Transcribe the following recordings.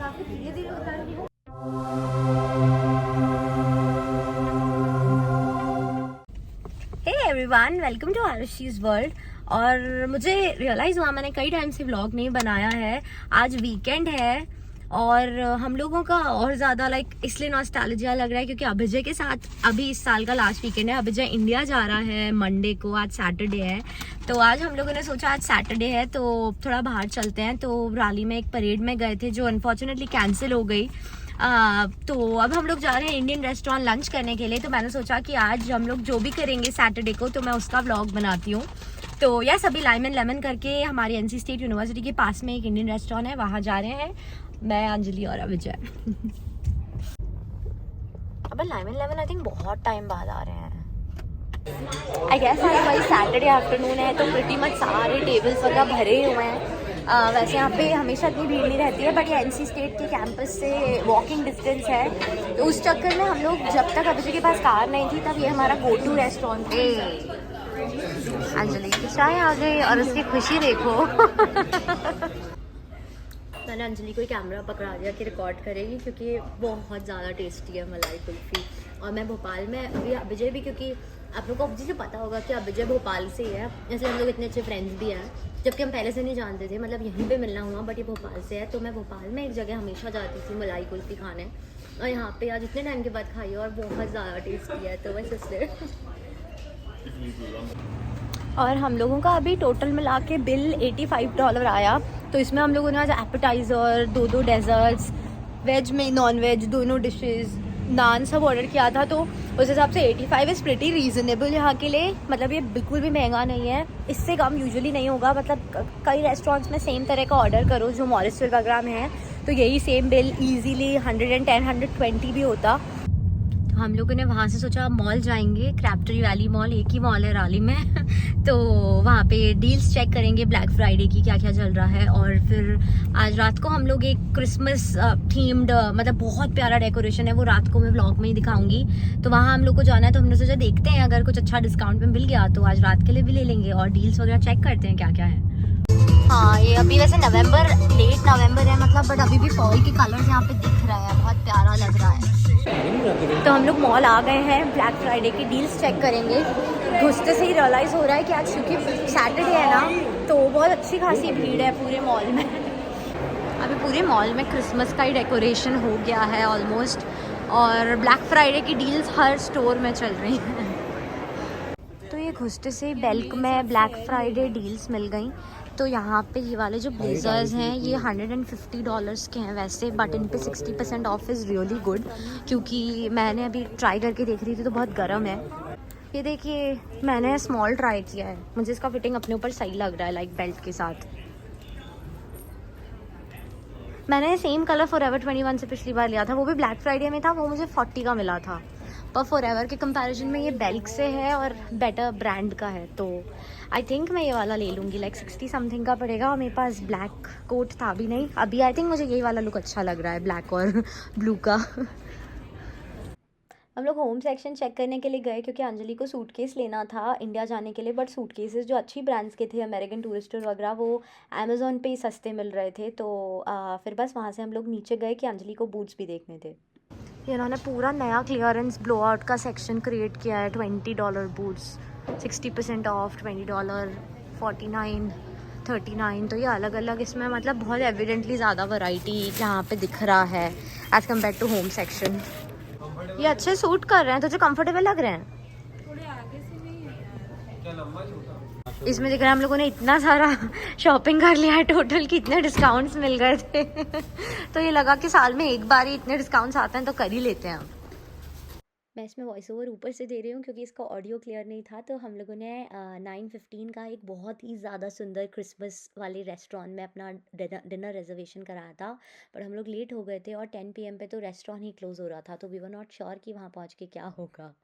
काफी धीरे धीरे उतर रही हूँ। Hey everyone, welcome to Aarushi's world. और मुझे रियलाइज़ हुआ मैंने कई टाइम से व्लॉग नहीं बनाया है। आज वीकेंड है और हम लोगों का और ज़्यादा इसलिए नॉस्टैल्जिया लग रहा है क्योंकि अभिजय के साथ अभी इस साल का लास्ट वीकेंड है। अभिजय इंडिया जा रहा है मंडे को, आज सैटरडे है। तो आज हम लोगों ने सोचा आज सैटरडे है तो थोड़ा बाहर चलते हैं। तो रैली में एक परेड में गए थे जो अनफॉर्चुनेटली कैंसिल हो गई। तो अब हम लोग जा रहे हैं इंडियन रेस्टोरेंट लंच करने के लिए। तो मैंने सोचा कि आज हम लोग जो भी करेंगे सैटरडे को तो मैं उसका व्लॉग बनाती हूँ। तो यस, अभी लाइम एंड लेमन करके हमारी एनसी स्टेट यूनिवर्सिटी के पास में एक इंडियन रेस्टोरेंट है, वहाँ जा रहे हैं मैं, अंजलि और अभिजय। अब lime and lemon I think बहुत टाइम बाद आ रहे हैं। आई गेस आज भाई सैटरडे आफ्टरनून है तो प्रिटी मच सारे टेबल्स वगैरह भरे हुए हैं। वैसे यहाँ पे हमेशा इतनी भीड़ नहीं रहती है, बट ये एनसी स्टेट के कैंपस से वॉकिंग डिस्टेंस है। तो उस चक्कर में हम लोग जब तक अभिजय के पास कार नहीं थी तब ये हमारा गो टू रेस्टोरेंट थे। अंजलि की चाय आ गई और उसकी खुशी देखो। मैंने अंजलि को कैमरा पकड़ा दिया कि रिकॉर्ड करेगी क्योंकि बहुत ज़्यादा टेस्टी है मलाई कुल्फ़ी। और मैं भोपाल में अभी अभिजय भी, क्योंकि आप लोग को अभिजय से पता होगा कि अभिजय भोपाल से ही है, इसलिए हम लोग इतने अच्छे फ्रेंड्स भी हैं, जबकि हम पहले से नहीं जानते थे, मतलब यहीं पे मिलना हुआ, बट ये भोपाल से है। तो मैं भोपाल में एक जगह हमेशा जाती थी मलाई कुल्फ़ी खाने, और यहाँ पे आज इतने टाइम के बाद खाई और बहुत ज़्यादा टेस्टी है, तो बस इसलिए। और हम लोगों का अभी टोटल मिला के बिल $85 आया। तो इसमें हम लोगों ने आज एपेटाइज़र, दो डेजर्ट्स, वेज में नॉन वेज दोनों डिशेस, नान सब ऑर्डर किया था। तो उस हिसाब से 85 इज़ प्रिटी रीज़नेबल यहाँ के लिए। मतलब ये बिल्कुल भी महंगा नहीं है, इससे कम यूजुअली नहीं होगा। मतलब कई रेस्टोरेंट्स में सेम तरह का ऑर्डर करो जो मॉरिसविल वगैरह में है तो यही सेम बिल ईजीली 110, 120 भी होता। हम लोगों ने वहाँ से सोचा मॉल जाएंगे, क्रैबट्री वैली मॉल, एक ही मॉल है रैली में। तो वहाँ पे डील्स चेक करेंगे ब्लैक फ्राइडे की क्या क्या चल रहा है। और फिर आज रात को हम लोग एक क्रिसमस थीम्ड, मतलब बहुत प्यारा डेकोरेशन है, वो रात को मैं व्लॉग में ही दिखाऊंगी। तो वहाँ हम लोग को जाना है, तो हमने सोचा देखते हैं अगर कुछ अच्छा डिस्काउंट में मिल गया तो आज रात के लिए भी ले लेंगे और डील्स वगैरह चेक करते हैं क्या क्या है। हाँ, ये अभी वैसे नवंबर, लेट नवंबर है मतलब, बट अभी भी फॉल के कलर्स यहाँ पे दिख रहा है, बहुत प्यारा लग रहा है। तो हम लोग मॉल आ गए हैं, ब्लैक फ्राइडे की डील्स चेक करेंगे। घुसते से ही रियलाइज़ हो रहा है कि आज क्योंकि सैटरडे है ना तो बहुत अच्छी खासी भीड़ है पूरे मॉल में। अभी पूरे मॉल में क्रिसमस का ही डेकोरेशन हो गया है ऑलमोस्ट, और ब्लैक फ्राइडे की डील्स हर स्टोर में चल रही हैं। तो ये घुसते से बेल्क में ब्लैक फ्राइडे डील्स मिल गई। तो यहाँ पे ये वाले जो ब्लेजर्स हैं ये $150 के हैं वैसे, बट इन पे 60% ऑफ इज़ रियली गुड, क्योंकि मैंने अभी ट्राई करके देख रही थी तो बहुत गर्म है। ये देखिए, मैंने स्मॉल ट्राई किया है, मुझे इसका फिटिंग अपने ऊपर सही लग रहा है, लाइक बेल्ट के साथ। मैंने सेम कलर फॉरएवर 21 से पिछली बार लिया था, वो भी ब्लैक फ्राइडे में था, वो मुझे 40 का मिला था। पर फॉरएवर के कंपैरिजन में ये बेल्क से है और बेटर ब्रांड का है, तो आई थिंक मैं ये वाला ले लूँगी। लाइक 60 समथिंग का पड़ेगा, और मेरे पास ब्लैक कोट था भी नहीं। अभी आई थिंक मुझे यही वाला लुक अच्छा लग रहा है, ब्लैक और ब्लू का। हम लोग होम सेक्शन चेक करने के लिए गए क्योंकि अंजलि को सूटकेस लेना था इंडिया जाने के लिए, बट सूटकेसेस जो अच्छी ब्रांड्स के थे, अमेरिकन टूरिस्टर वगैरह, वो अमेज़ॉन पे ही सस्ते मिल रहे थे। तो फिर बस वहाँ से हम लोग नीचे गए कि अंजलि को बूट्स भी देखने थे। इन्होंने पूरा नया क्लियरेंस ब्लो आउट का सेक्शन क्रिएट किया है। $20 बूट्स, 60% ऑफ, $20, 49, 39। तो ये अलग अलग इसमें मतलब बहुत एविडेंटली ज़्यादा वैरायटी यहाँ पे दिख रहा है as compare to home section. ये अच्छे सूट कर रहे हैं, तुझे कंफर्टेबल लग रहे हैं? थोड़े आगे से नहीं है क्या, लंबा छोटा? इसमें दिख रहा है हम लोगों ने इतना सारा शॉपिंग कर लिया है टोटल कि इतने डिस्काउंट्स मिल गए थे। तो ये लगा कि साल में एक बार ही इतने डिस्काउंट्स आते हैं तो कर ही लेते हैं। मैं इसमें वॉइस ओवर ऊपर से दे रही हूँ क्योंकि इसका ऑडियो क्लियर नहीं था। तो हम लोगों ने 9:15 का एक बहुत ही ज़्यादा सुंदर क्रिसमस वाले रेस्टोरेंट में अपना डिनर रिजर्वेशन कराया था, पर हम लोग लेट हो गए थे और 10 PM पे तो रेस्टोरेंट ही क्लोज़ हो रहा था। तो वी वर नॉट श्योर कि वहाँ पहुँच के क्या होगा।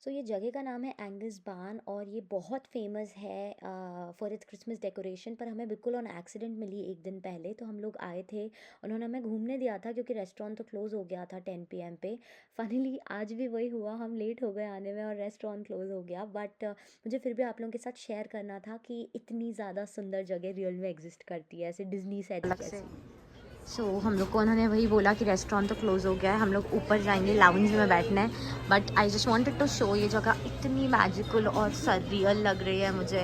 सो ये जगह का नाम है एंगस बार्न और ये बहुत फेमस है फॉर इट्स क्रिसमस डेकोरेशन। पर हमें बिल्कुल ऑन एक्सीडेंट मिली एक दिन पहले, तो हम लोग आए थे, उन्होंने हमें घूमने दिया था क्योंकि रेस्टोरेंट तो क्लोज़ हो गया था 10 PM पे। फाइनली आज भी वही हुआ, हम लेट हो गए आने में और रेस्टोरेंट क्लोज़ हो गया। बट मुझे फिर भी आप लोगों के साथ शेयर करना था कि इतनी ज़्यादा सुंदर जगह रियल में एग्जिस्ट करती है, ऐसे डिज्नी सेट जैसे। सो हम लोग को उन्होंने वही बोला कि रेस्टोरेंट तो क्लोज़ हो गया है, हम लोग ऊपर जाएंगे, लाउंज में बैठना है। But I just wanted to show, ये जगह इतनी मैजिकल और सररियल लग रही है मुझे।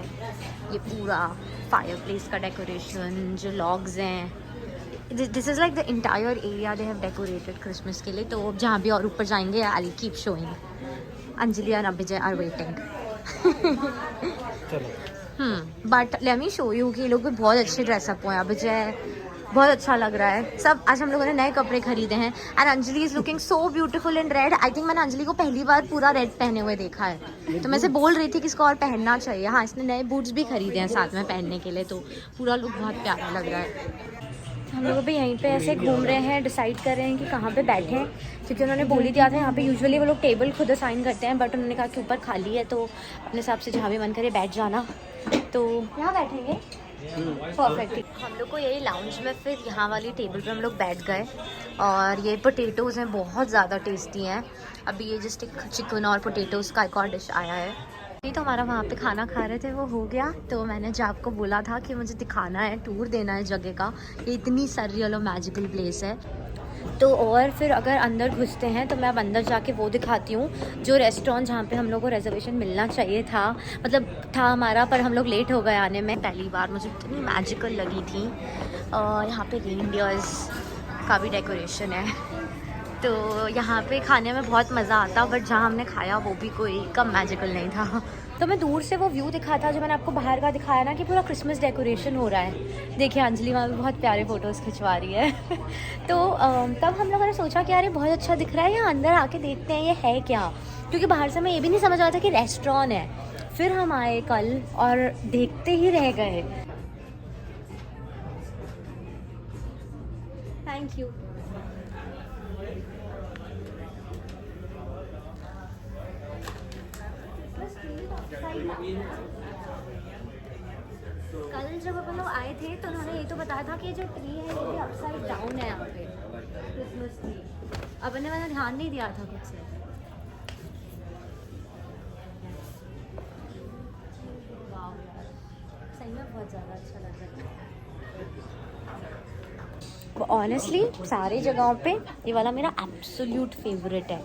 ये पूरा फायर प्लेस का डेकोरेशन, जो लॉग्स हैं, this is like the entire area they have decorated Christmas के लिए। तो जहाँ भी और ऊपर जाएंगे I will keep showing. Anjali and Abhijay are waiting. But let me show you कि ये लोग भी बहुत अच्छे ड्रेसअप हुए हैं। अभिजय बहुत अच्छा लग रहा है सब। आज हम लोगों ने नए कपड़े खरीदे हैं and Anjali is looking so beautiful in red. I think मैंने अंजलि को पहली बार पूरा रेड पहने हुए देखा है, तो मैं से बोल रही थी कि इसको और पहनना चाहिए। हाँ, इसने नए बूट्स भी खरीदे हैं साथ में पहनने के लिए, तो पूरा लुक बहुत प्यारा लग रहा है। हम लोग भी यहीं पे ऐसे घूम रहे हैं, डिसाइड कर रहे हैं कि कहाँ पे बैठें, क्योंकि उन्होंने बोल ही दिया था यहाँ पे यूजुअली वो लोग टेबल खुद असाइन करते हैं, बट उन्होंने कहा कि ऊपर खाली है तो अपने हिसाब से जहाँ भी मन करे बैठ जाना। तो यहाँ बैठेंगे परफेक्ट। हम लोग को यही लाउंज में फिर यहाँ वाली टेबल पे हम लोग बैठ गए और ये पोटैटोज़ हैं, बहुत ज़्यादा टेस्टी हैं। अभी ये जस्ट एक चिकन और पोटैटोज़ का एक और डिश आया है। नहीं तो हमारा वहाँ पे खाना खा रहे थे वो हो गया, तो मैंने जब आपको बोला था कि मुझे दिखाना है, टूर देना है जगह का, ये इतनी सररियल और मैजिकल प्लेस है। तो और फिर अगर अंदर घुसते हैं तो मैं अब अंदर जाके वो दिखाती हूँ, जो रेस्टोरेंट जहाँ पे हम लोग को रिजर्वेशन मिलना चाहिए था, मतलब था हमारा, पर हम लोग लेट हो गए आने में। पहली बार मुझे इतनी मैजिकल लगी थी। यहाँ पे रेनडियर्स का भी डेकोरेशन है, तो यहाँ पे खाने में बहुत मज़ा आता, बट जहाँ हमने खाया वो भी कोई कम मैजिकल नहीं था। तो मैं दूर से वो व्यू दिखा था जो मैंने आपको बाहर का दिखाया ना, कि पूरा क्रिसमस डेकोरेशन हो रहा है। देखिए अंजलि वहाँ पे बहुत प्यारे फ़ोटोज़ खिंचवा रही है। तो तब हम लोगों ने सोचा कि यार ये बहुत अच्छा दिख रहा है, यहाँ अंदर आके देखते हैं ये है क्या, क्योंकि बाहर से मैं ये भी नहीं समझ रहा था कि रेस्टोरेंट है। फिर हम आए कल और देखते ही रह गए। Thank you. कल जब अपन लोग आए थे तो उन्होंने ये तो बताया था कि जो ट्री है ये भी अपसाइड डाउन है यहाँ पे, क्रिसमस ट्री। अब मैंने ध्यान नहीं दिया था खुद से। वाह यार, सही में बहुत ज़्यादा अच्छा लग रहा है। ऑनेस्टली सारी जगहों पे ये वाला मेरा एब्सोल्यूट फेवरेट है।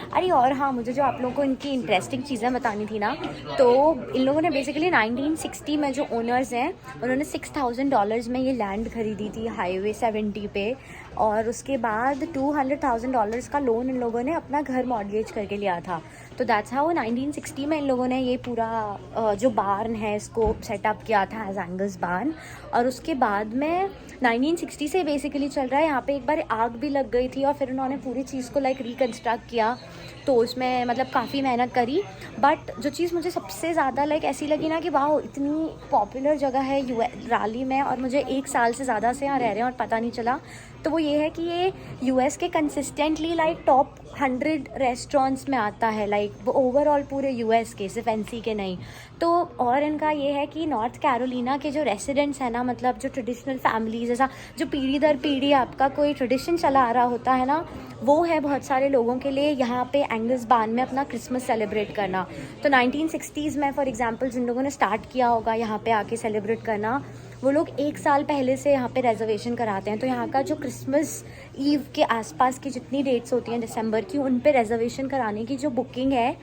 अरे और हाँ, मुझे जो आप लोगों को इनकी इंटरेस्टिंग चीज़ें बतानी थी ना, तो इन लोगों ने बेसिकली 1960 में जो ओनर्स हैं उन्होंने $6,000 में ये लैंड खरीदी थी हाईवे 70 पे, और उसके बाद $200,000 का लोन इन लोगों ने अपना घर मॉर्गेज करके लिया था। तो दैट्स हाउ 1960 में इन लोगों ने ये पूरा जो बार्न है इसको सेटअप किया था एज एंगस बार्न। और उसके बाद में 1960 से बेसिकली चल रहा है। यहाँ पे एक बार आग भी लग गई थी और फिर उन्होंने पूरी चीज़ को लाइक रिकन्स्ट्रक्ट किया, तो उसमें मतलब काफ़ी मेहनत करी। बट जो चीज़ मुझे सबसे ज़्यादा लाइक ऐसी लगी ना कि वाह इतनी पॉपुलर जगह है राली में, और मुझे 1 साल से ज़्यादा से यहाँ रह रहे हैं और पता नहीं चला, तो वो ये है कि ये US के कंसिस्टेंटली लाइक टॉप 100 रेस्टोरेंट्स में आता है, लाइक वो ओवरऑल पूरे US के, सिर्फ NC के नहीं। तो और इनका ये है कि नॉर्थ कैरोलिना के जो रेसिडेंट्स हैं ना, मतलब जो ट्रेडिशनल फैमिलीज, ऐसा जो पीढ़ी दर पीढ़ी आपका कोई ट्रेडिशन चला आ रहा होता है ना, वो है बहुत सारे लोगों के लिए यहाँ पे एंगस बार्न में अपना क्रिसमस सेलिब्रेट करना। तो 1960s में फॉर एग्जांपल जिन लोगों ने स्टार्ट किया होगा यहाँ पे आके सेलिब्रेट करना, वो लोग 1 साल पहले से यहाँ पे रिजर्वेशन कराते हैं। तो यहाँ का जो क्रिसमस ईव के आसपास की जितनी डेट्स होती हैं दिसंबर की, उन पे रिजर्वेशन कराने की जो बुकिंग है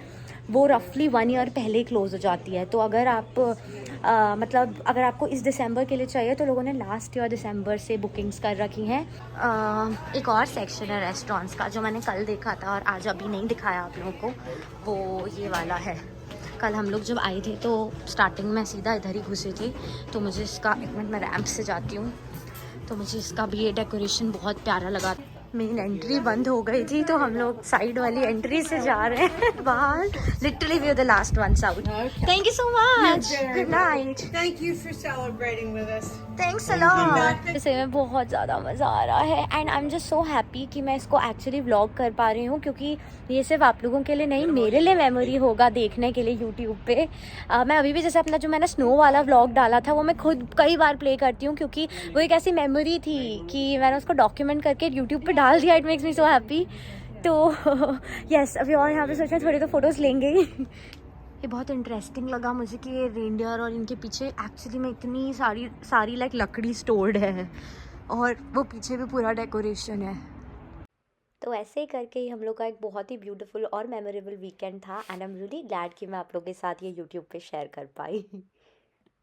वो रफली 1 ईयर पहले ही क्लोज हो जाती है। तो अगर आप मतलब अगर आपको इस दिसंबर के लिए चाहिए तो लोगों ने लास्ट ईयर दिसंबर से बुकिंग्स कर रखी हैं। एक और सेक्शन है रेस्टोरेंट्स का जो मैंने कल देखा था और आज अभी नहीं दिखाया आप लोगों को, वो ये वाला है। कल हम लोग जब आए थे तो स्टार्टिंग में सीधा इधर ही घुसे थे, तो मुझे इसका, एक मिनट मैं रैंप से जाती हूँ, तो मुझे इसका भी ये डेकोरेशन बहुत प्यारा लगा। मेन एंट्री बंद हो गई थी तो हम लोग साइड वाली एंट्री से जा रहे हैं बाहर. Literally we are the last ones out. Thank you so much. Good night. Thank you for celebrating with us. Thanks a lot. इसे में बहुत ज़्यादा मज़ा आ रहा है and I am just so happy कि मैं इसको एक्चुअली व्लॉग कर पा रही हूँ, क्योंकि ये सिर्फ आप लोगों के लिए नहीं, मेरे लिए मेमोरी होगा देखने के लिए यूट्यूब पे. मैं अभी भी जैसे अपना जो मैंने स्नो वाला व्लॉग डाला था वो मैं खुद कई बार प्ले करती हूँ, क्योंकि वो एक ऐसी मेमोरी थी कि मैंने उसको डॉक्यूमेंट करके यूट्यूब पे डाल दिया. It makes me so happy. तो यस, अभी और यहाँ पे सोच रहे थोड़ी तो फोटोज़ लेंगे ही. ये बहुत इंटरेस्टिंग लगा मुझे कि ये रेनडियर और इनके पीछे एक्चुअली में इतनी सारी लाइक लकड़ी स्टोर्ड है और वो पीछे भी पूरा डेकोरेशन है. तो ऐसे ही करके ही हम लोग का एक बहुत ही ब्यूटीफुल और मेमोरेबल वीकेंड था and I am really glad कि मैं आप लोगों के साथ ये यूट्यूब पे शेयर कर पाई.